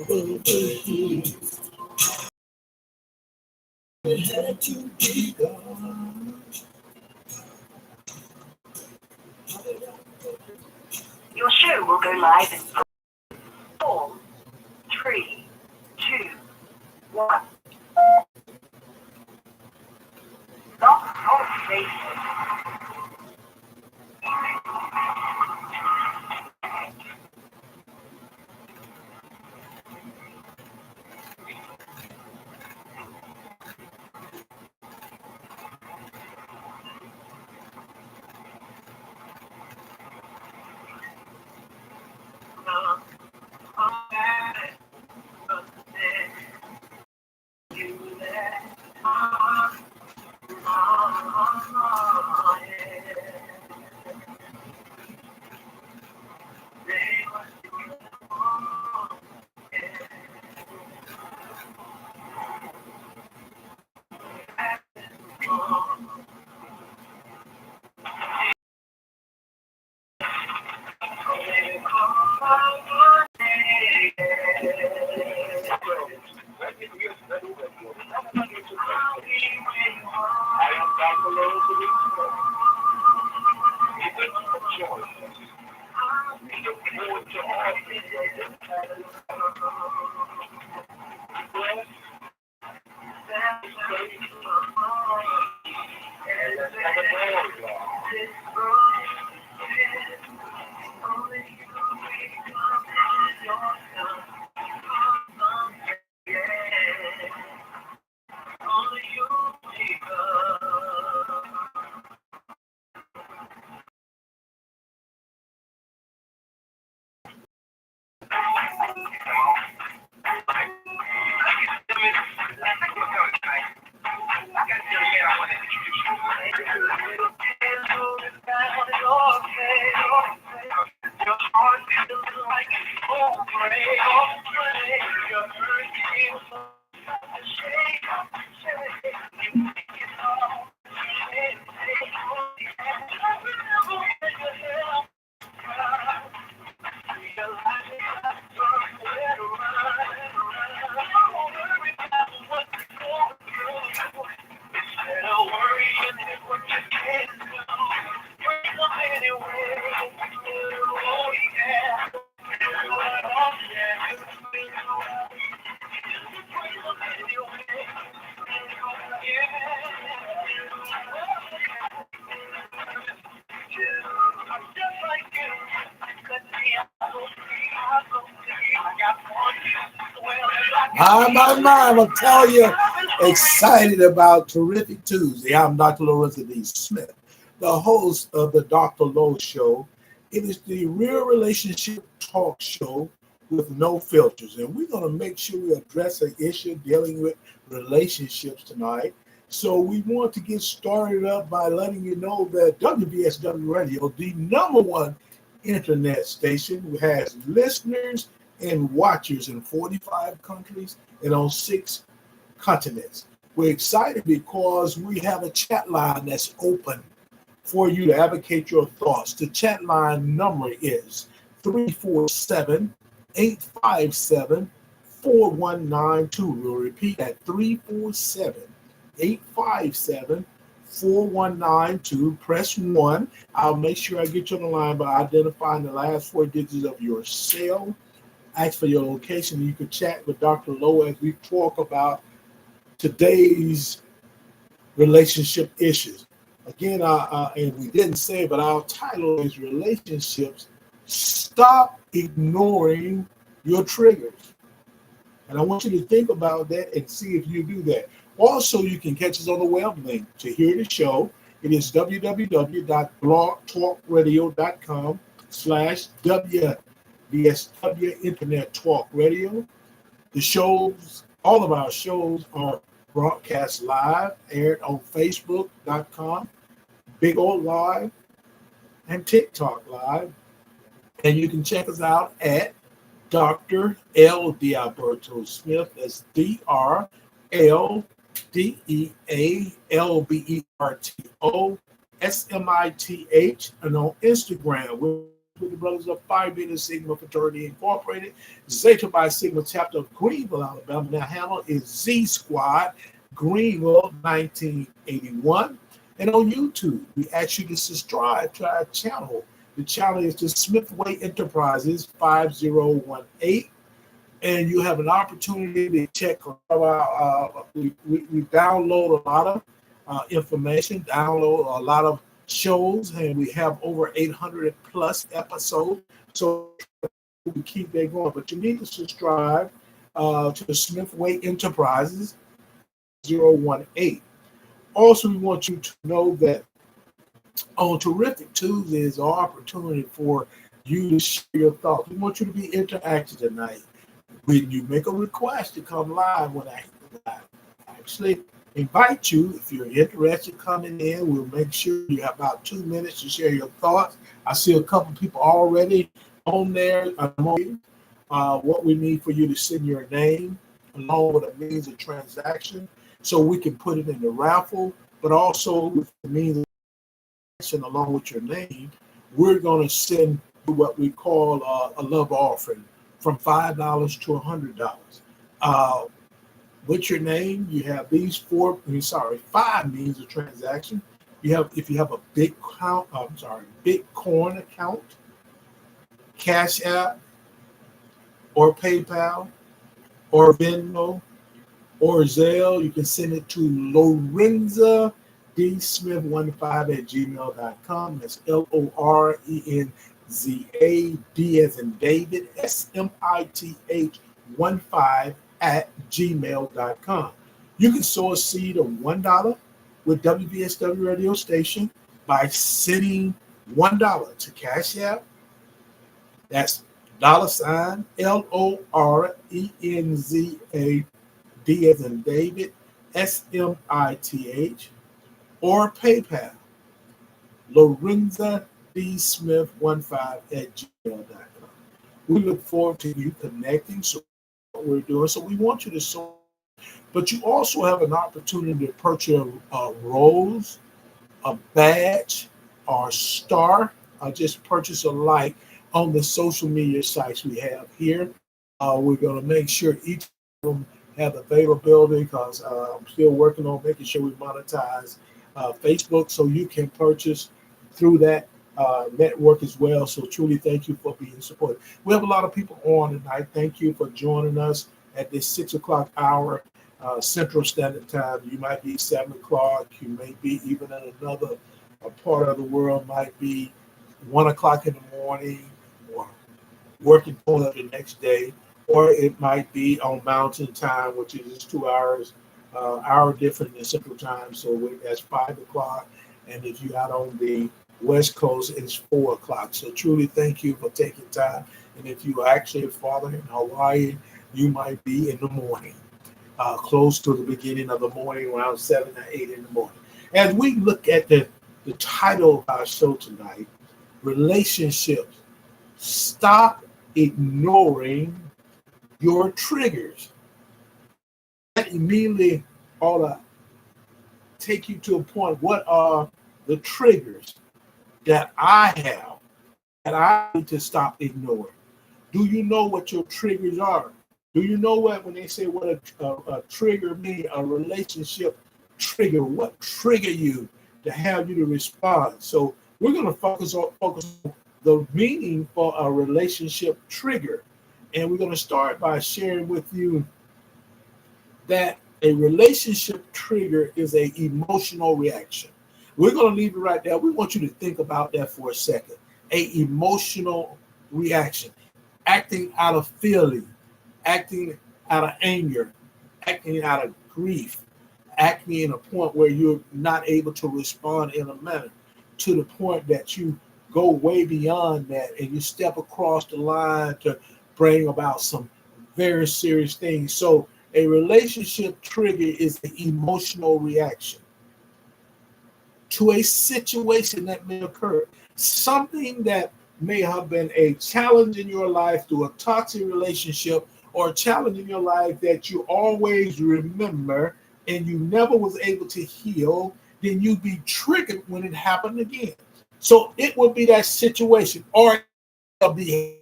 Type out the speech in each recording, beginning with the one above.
Your show will go live in 4, 3, 2, 1. Not I'm gonna tell you, excited about Terrific Tuesday. I'm Dr. Lorenzo D. Smith, the host of the Dr. Lowe Show. It is the real relationship talk show with no filters, and we're gonna make sure we address an issue dealing with relationships tonight. So we want to get started up by letting you know that WBSW Radio, the number one internet station, has listeners and watchers in 45 countries and on 6 continents. We're excited because we have a chat line that's open for you to advocate your thoughts. The chat line number is 347-857-4192. We'll repeat that, 347-857-4192. Press 1. I'll make sure I get you on the line by identifying the last 4 digits of your cell. Ask for your location. You can chat with Dr. Lowe as we talk about today's relationship issues. Again, and we didn't say, but our title is Relationships. Stop ignoring your triggers. And I want you to think about that and see if you do that. Also, you can catch us on the web link to hear the show. It is www.blogtalkradio.com/WBSW Internet Talk Radio. The shows, all of our shows are broadcast live, aired on Facebook.com, Big Old Live, and TikTok Live. And you can check us out at Dr. L. Dialberto Smith. That's DrLDealberto Smith. And on Instagram, we're with the Brothers of Phi Beta Sigma Fraternity Incorporated, Zeta Phi Sigma Chapter of Greenville, Alabama. Their handle is Z Squad Greenville 1981. And on YouTube, we ask you to subscribe to our channel. The channel is the Smithway Enterprises 5018. And you have an opportunity to check our, we download a lot of information, download a lot of shows, and we have over 800 plus episodes. So we keep that going. But you need to subscribe to the Smithway Enterprises 018. Also, we want you to know that on Terrific Tuesday is an opportunity for you to share your thoughts. We want you to be interactive tonight. When you make a request to come live, when I actually invite you, if you're interested coming in, we'll make sure you have about 2 minutes to share your thoughts. I see a couple people already on there. What we need for you to send your name along with a means of transaction so we can put it in the raffle, but also with the means of transaction along with your name, we're going to send you what we call a love offering from $5 to $100. With your name, you have these five means of transaction. You have, if you have a Bitcoin account, Cash App, or PayPal, or Venmo, or Zelle, you can send it to Lorenza D. Smith15@gmail.com. That's LORENZA D as in David SMITH15@gmail.com. You can sow a seed of $1 with WVSW radio station by sending $1 to Cash App. That's $ LORENZA D as in David SMITH, or PayPal Lorenza D. Smith15@gmail.com. We look forward to you connecting. So what we're doing. So we want you to sow, but you also have an opportunity to purchase a rose, a badge, or a star, or just purchase a like on the social media sites we have here. We're going to make sure each of them have availability because I'm still working on making sure we monetize Facebook so you can purchase through that network as well. So truly thank you for being supported. We have a lot of people on tonight. Thank you for joining us at this 6 o'clock hour Central Standard Time. You might be 7 o'clock. You may be even in another part of the world, might be 1 o'clock in the morning or working for the next day, or it might be on Mountain Time, which is 2 hours, hour different than Central Time. So that's 5 o'clock. And if you're out on the West Coast, it's 4 o'clock. So truly thank you for taking time. And if you are actually a father in Hawaii, you might be in the morning, close to the beginning of the morning, around 7 or 8 in the morning. As we look at the title of our show tonight, Relationships, Stop Ignoring Your Triggers. That immediately ought to take you to a point. What are the triggers that I have that I need to stop ignoring? Do you know what your triggers are? Do you know what, when they say what a trigger means, a relationship trigger, what trigger you to have you to respond? So we're going to focus on the meaning for a relationship trigger. And we're going to start by sharing with you that a relationship trigger is an emotional reaction. We're going to leave it right there. We want you to think about that for a second. A emotional reaction, acting out of feeling, acting out of anger, acting out of grief, acting in a point where you're not able to respond in a manner, to the point that you go way beyond that and you step across the line to bring about some very serious things. So a relationship trigger is an emotional reaction to a situation that may occur, something that may have been a challenge in your life through a toxic relationship, or a challenge in your life that you always remember and you never was able to heal. Then you'd be triggered when it happened again. So it would be that situation, or a behavior.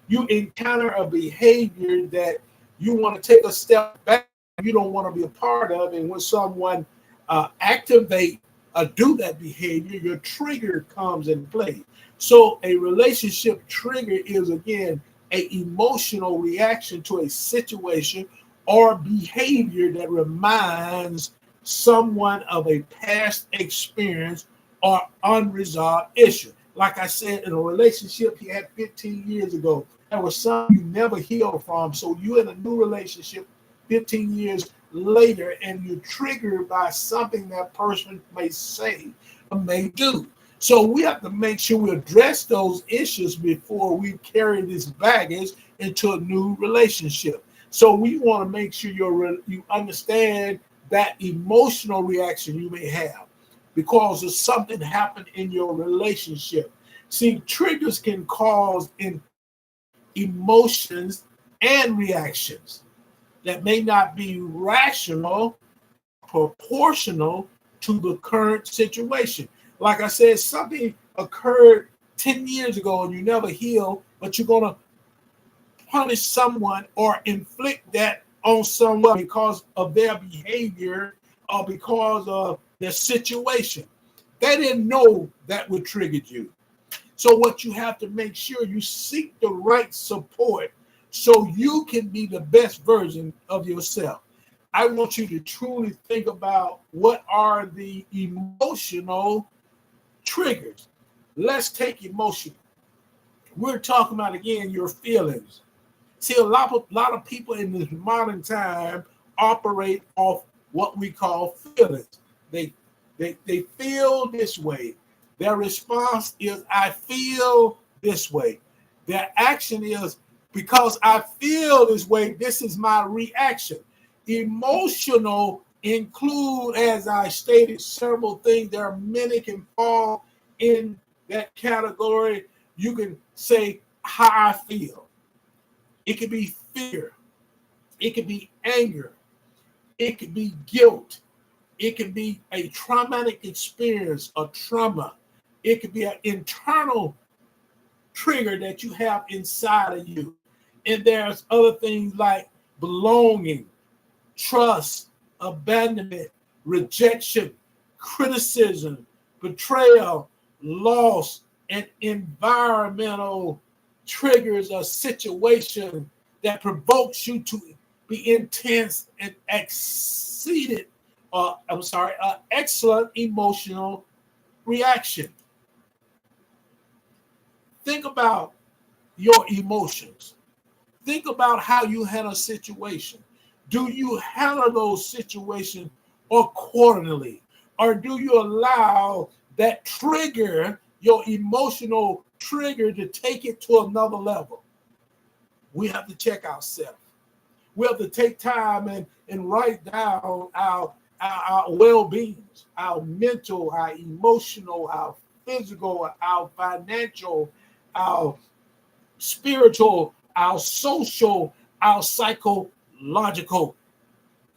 You encounter a behavior that you want to take a step back, you don't want to be a part of, and when someone activate do that behavior, your trigger comes in play. So a relationship trigger is again a emotional reaction to a situation or behavior that reminds someone of a past experience or unresolved issue. Like I said, in a relationship you had 15 years ago, there was something you never healed from. So you're in a new relationship 15 years later and you're triggered by something that person may say or may do. So we have to make sure we address those issues before we carry this baggage into a new relationship. So we want to make sure you understand that emotional reaction you may have because of something happened in your relationship. See, triggers can cause emotions and reactions that may not be rational, proportional to the current situation. Like I said, something occurred 10 years ago and you never heal, but you're going to punish someone or inflict that on someone because of their behavior or because of their situation. They didn't know that would trigger you. So what you have to make sure you seek the right support so you can be the best version of yourself. I want you to truly think about what are the emotional triggers. Let's take emotion. We're talking about, again, your feelings. See, a lot of people in this modern time operate off what we call feelings. They feel this way. Their response is, I feel this way. Their action is, because I feel this way, this is my reaction. Emotional include, as I stated, several things. There are many can fall in that category. You can say how I feel. It could be fear. It could be anger. It could be guilt. It could be a traumatic experience, a trauma. It could be an internal trigger that you have inside of you. And there's other things like belonging, trust, abandonment, rejection, criticism, betrayal, loss, and environmental triggers a situation that provokes you to be intense and excellent emotional reaction. Think about your emotions. Think about how you handle a situation. Do you handle those situations accordingly? Or do you allow that trigger, your emotional trigger, to take it to another level? We have to check ourselves. We have to take time and write down our well-beings, our mental, our emotional, our physical, our financial, our spiritual, our social, our psychological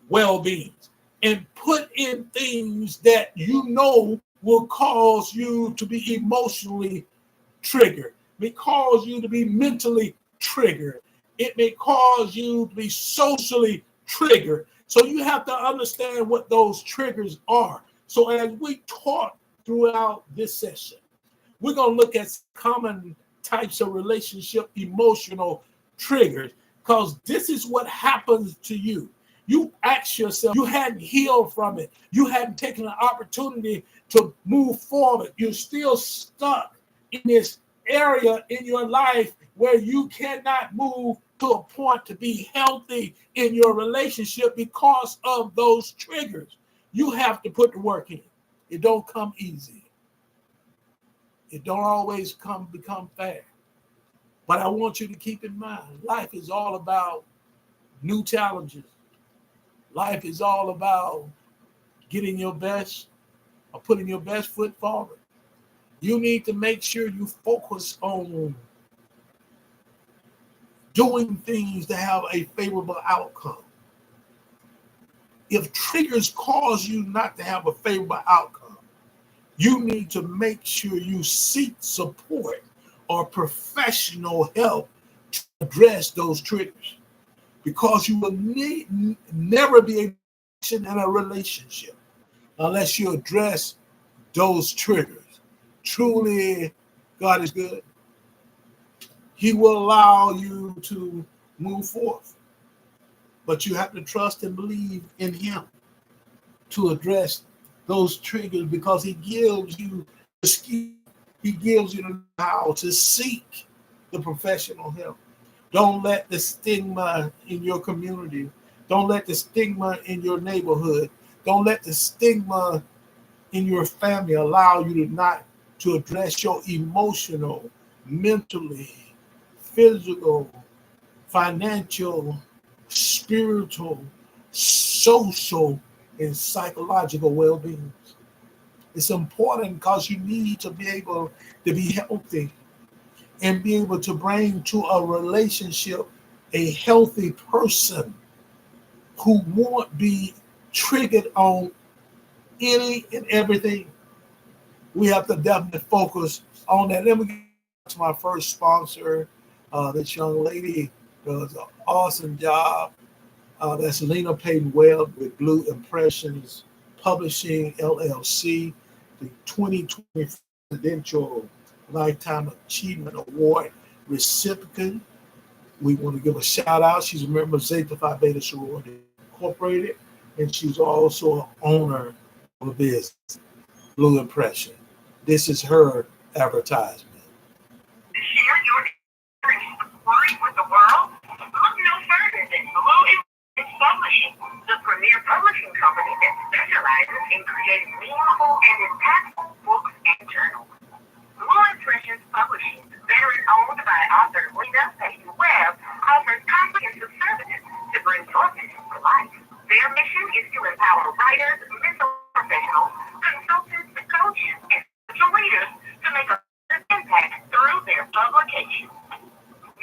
well-beings, and put in things that you know will cause you to be emotionally triggered, may cause you to be mentally triggered. It may cause you to be socially triggered. So you have to understand what those triggers are. So as we taught throughout this session, we're going to look at common types of relationship emotional triggers, because this is what happens to you. You ask yourself, you hadn't healed from it. You hadn't taken an opportunity to move forward. You're still stuck in this area in your life where you cannot move to a point to be healthy in your relationship because of those triggers. You have to put the work in. It don't come easy. It don't always become fair. But I want you to keep in mind, life is all about new challenges. Life is all about getting your best or putting your best foot forward. You need to make sure you focus on doing things to have a favorable outcome. If triggers cause you not to have a favorable outcome, you need to make sure you seek support or professional help to address those triggers, because you will never be able to in a relationship unless you address those triggers. Truly, God is good. He will allow you to move forth, but you have to trust and believe in Him to address those triggers, because He gives you the skill. He gives you the how to seek the professional help. Don't let the stigma in your community, don't let the stigma in your neighborhood, don't let the stigma in your family allow you to not to address your emotional, mentally, physical, financial, spiritual, social, and psychological well-being. It's important because you need to be able to be healthy and be able to bring to a relationship a healthy person who won't be triggered on any and everything. We have to definitely focus on that. Let me get to my first sponsor. This young lady does an awesome job. That's Lena Payton Webb with Blue Impressions Publishing LLC, the 2020 Presidential Lifetime Achievement Award recipient. We want to give a shout out. She's a member of Zeta Phi Beta Sorority Incorporated, and she's also an owner of a business, Blue Impression. This is her advertisement. Share your experience with the world? Look no further than Blue Impressions Publishing, the premier publishing company that specializes in creating meaningful and impactful books and journals. Blue Impressions Publishing, veteran owned by author Lena Payton Webb, offers comprehensive services to bring your vision to life. Their mission is to empower writers, mental professionals, consultants, coaches, and spiritual leaders to make a positive impact through their publications.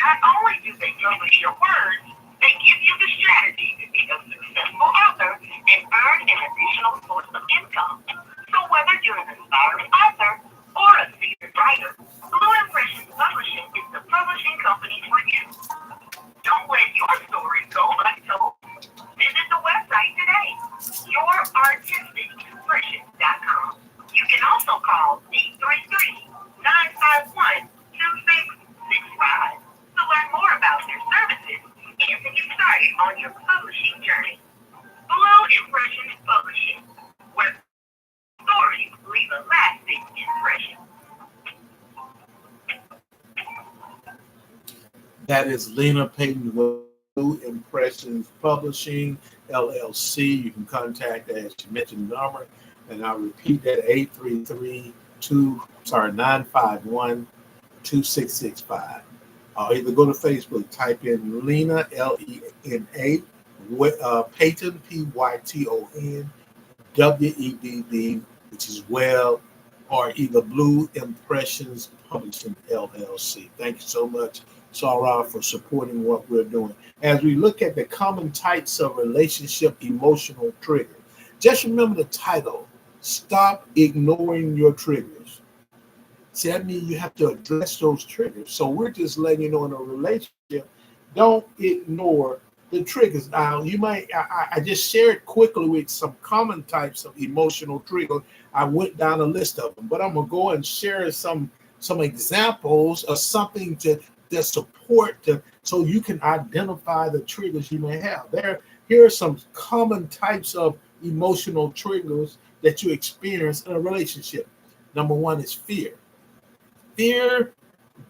Not only do they publish your words, they give you the strategy to be a successful author and earn an additional source of income. So whether you're an aspiring author or a seasoned writer, Blue Impressions Publishing is the publishing company for you. Don't let your story go untold. Visit the website today, yourartisticexpression.com. You can also call 833-951-2665 to learn more about their services and to get started on your publishing journey. Blue Impressions Publishing, where stories leave a lasting impression. That is Lena Payton with Blue Impressions Publishing LLC. You can contact her, as you mentioned, the number, and I'll repeat that: 833-951-2665. Either go to Facebook, type in Lena Lena Payton Pyton WEBB, which is Webb, or either Blue Impressions Publishing LLC. Thank you so much, Sarah, for supporting what we're doing. As we look at the common types of relationship emotional triggers, just remember the title: Stop Ignoring Your Triggers. See, that means you have to address those triggers. So we're just letting you know, in a relationship, don't ignore the triggers. Now, you might, I just shared quickly with some common types of emotional triggers. I went down a list of them, but I'm going to go and share some examples of something that support so you can identify the triggers you may have. Here are some common types of emotional triggers that you experience in a relationship. Number one is fear. Fear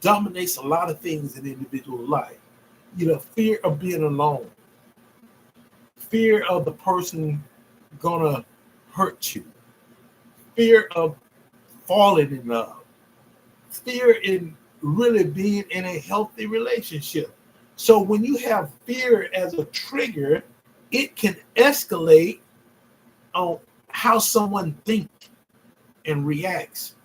dominates a lot of things in individual life. Fear of being alone, fear of the person gonna hurt you, fear of falling in love, fear in really being in a healthy relationship. So when you have fear as a trigger, it can escalate on how someone thinks and reacts.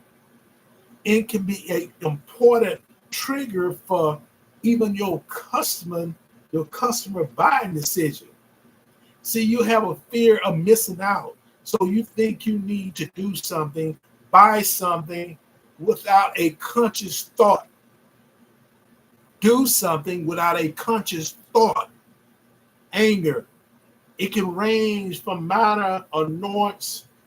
It can be an important trigger for even your customer buying decision. See, you have a fear of missing out. So you think you need to do something, buy something without a conscious thought do something without a conscious thought. Anger. It can range from minor annoyance